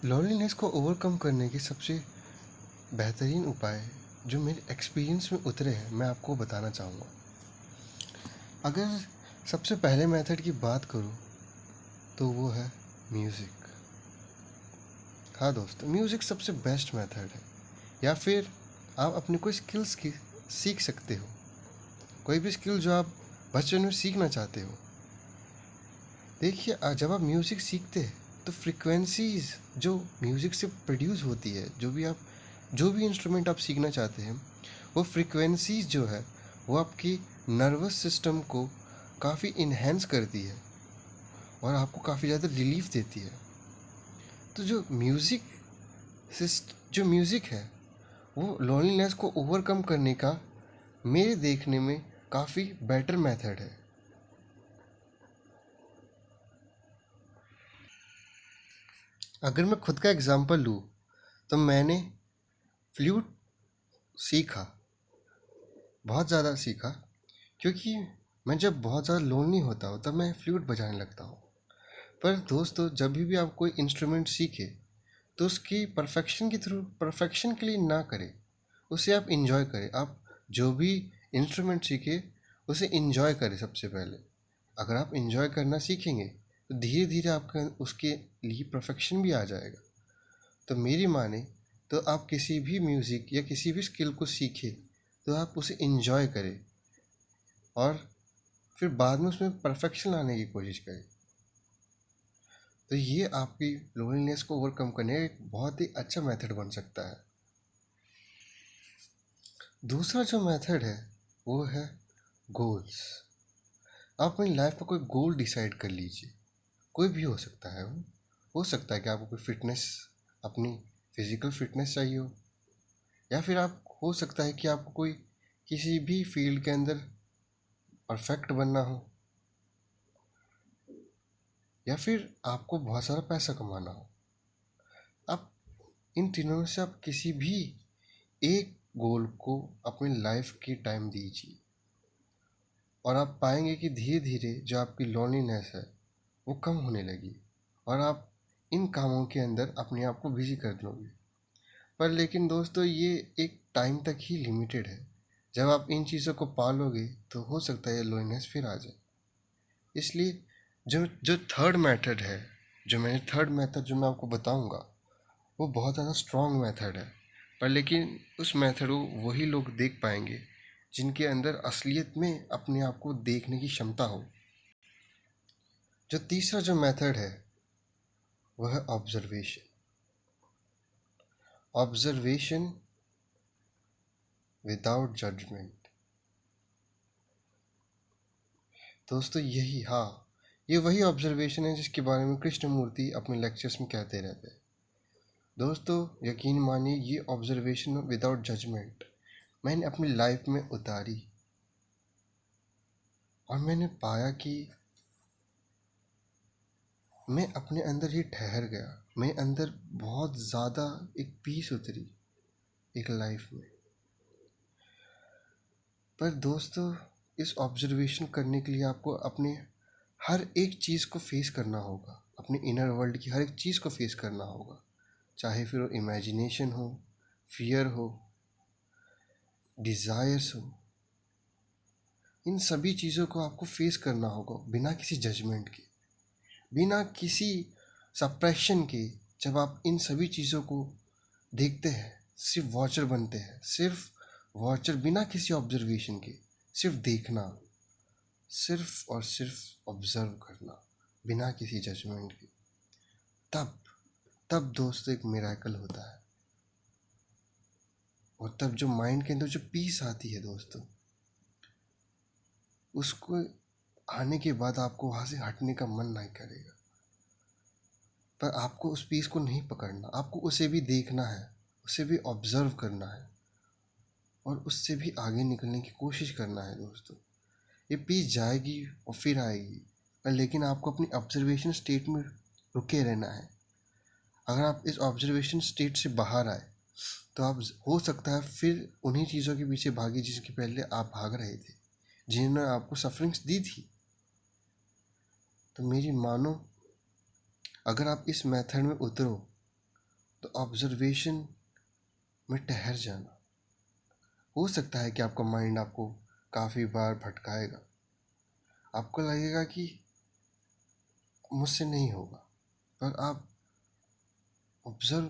Loneliness को overcome करने के सबसे बेहतरीन उपाय जो मेरे एक्सपीरियंस में उतरे हैं मैं आपको बताना चाहूँगा। अगर सबसे पहले मेथड की बात करूँ तो वो है म्यूज़िक। हाँ दोस्त, म्यूज़िक सबसे बेस्ट मेथड है। या फिर आप अपनी कोई स्किल्स की सीख सकते हो, कोई भी स्किल जो आप बचपन में सीखना चाहते हो। देखिए, जब आप म्यूज़िक सीखते हैं तो फ्रिक्वेंसीज जो म्यूज़िक से प्रोड्यूस होती है, जो भी इंस्ट्रूमेंट आप सीखना चाहते हैं, वो फ्रिक्वेंसीज जो है वो आपकी नर्वस सिस्टम को काफ़ी इन्हेंस करती है और आपको काफ़ी ज़्यादा रिलीफ देती है। तो जो म्यूज़िक है वो लोनलीनेस को ओवरकम करने का मेरे देखने में काफ़ी बेटर मेथड है। अगर मैं खुद का एग्जांपल लूँ तो मैंने फ्लूट सीखा, बहुत ज़्यादा सीखा, क्योंकि मैं जब बहुत ज़्यादा लोनली होता हूँ तब मैं फ्लूट बजाने लगता हूँ। पर दोस्तों, जब भी आप कोई इंस्ट्रूमेंट सीखे तो उसकी परफेक्शन के लिए ना करें, उसे आप इंजॉय करें। आप जो भी इंस्ट्रूमेंट सीखे उसे इंजॉय करें सबसे पहले। अगर आप इंजॉय करना सीखेंगे तो धीरे धीरे आपका उसके लिए परफेक्शन भी आ जाएगा। तो मेरी माने तो आप किसी भी म्यूज़िक या किसी भी स्किल को सीखें तो आप उसे इंजॉय करें और फिर बाद में उसमें परफेक्शन लाने की कोशिश करें। तो ये आपकी लोनलीनेस को ओवरकम करने का एक बहुत ही अच्छा मेथड बन सकता है। दूसरा जो मेथड है वो है गोल्स। आप अपनी लाइफ में कोई गोल डिसाइड कर लीजिए, कोई भी हो सकता है। वो हो सकता है कि आपको कोई अपनी फिजिकल फिटनेस चाहिए हो, या फिर आप हो सकता है कि आपको कोई किसी भी फील्ड के अंदर परफेक्ट बनना हो, या फिर आपको बहुत सारा पैसा कमाना हो। आप इन तीनों में से आप किसी भी एक गोल को अपनी लाइफ की टाइम दीजिए और आप पाएंगे कि धीरे धीरे जो आपकी लोनलीनेस है वो कम होने लगी और आप इन कामों के अंदर अपने आप को बिजी कर दोगे। पर लेकिन दोस्तों, ये एक टाइम तक ही लिमिटेड है। जब आप इन चीज़ों को पालोगे तो हो सकता है ये लोनलीनेस फिर आ जाए। इसलिए जो जो थर्ड मेथड है, जो मैं आपको बताऊंगा, वो बहुत ज़्यादा स्ट्रॉन्ग मेथड है। पर लेकिन उस मेथड को वही लोग देख पाएंगे जिनके अंदर असलियत में अपने आप को देखने की क्षमता हो। जो तीसरा जो मेथड है वह है ऑब्जर्वेशन। Observation without judgement. दोस्तों, ये वही ऑब्जर्वेशन है जिसके बारे में कृष्णमूर्ति अपने लेक्चर्स में कहते रहते हैं। दोस्तों, यकीन मानिए, ये ऑब्जर्वेशन विदाउट जजमेंट मैंने अपनी लाइफ में उतारी और मैंने पाया कि मैं अपने अंदर ही ठहर गया। मेरे अंदर बहुत ज़्यादा एक पीस उतरी एक लाइफ में। पर दोस्तों, इस ऑब्जर्वेशन करने के लिए आपको अपने हर एक चीज़ को फेस करना होगा, अपने इनर वर्ल्ड की हर एक चीज़ को फेस करना होगा, चाहे फिर वो इमेजिनेशन हो, फियर हो, डिज़ायर्स हो। इन सभी चीज़ों को आपको फेस करना होगा बिना किसी जजमेंट के, बिना किसी सप्रेशन के। जब आप इन सभी चीज़ों को देखते हैं, सिर्फ वॉचर बनते हैं, सिर्फ वॉचर, बिना किसी ऑब्जर्वेशन के, सिर्फ देखना, सिर्फ और सिर्फ ऑब्जर्व करना बिना किसी जजमेंट के, तब तब दोस्तों एक मिरेकल होता है। और तब जो माइंड के अंदर जो पीस आती है दोस्तों, उसको आने के बाद आपको वहाँ से हटने का मन नहीं करेगा। पर आपको उस पीस को नहीं पकड़ना, आपको उसे भी देखना है, उसे भी ऑब्जर्व करना है और उससे भी आगे निकलने की कोशिश करना है दोस्तों। ये पीस जाएगी और फिर आएगी, पर लेकिन आपको अपनी ऑब्जर्वेशन स्टेट में रुके रहना है। अगर आप इस ऑब्जर्वेशन स्टेट से बाहर आए तो आप, हो सकता है, फिर उन्हीं चीज़ों के पीछे भागे जिसके पहले आप भाग रहे थे, जिन्होंने आपको सफरिंग्स दी थी। तो मेरी मानो, अगर आप इस मेथड में उतरो तो ऑब्जर्वेशन में ठहर जाना। हो सकता है कि आपका माइंड आपको काफ़ी बार भटकाएगा, आपको लगेगा कि मुझसे नहीं होगा, पर आप ऑब्जर्व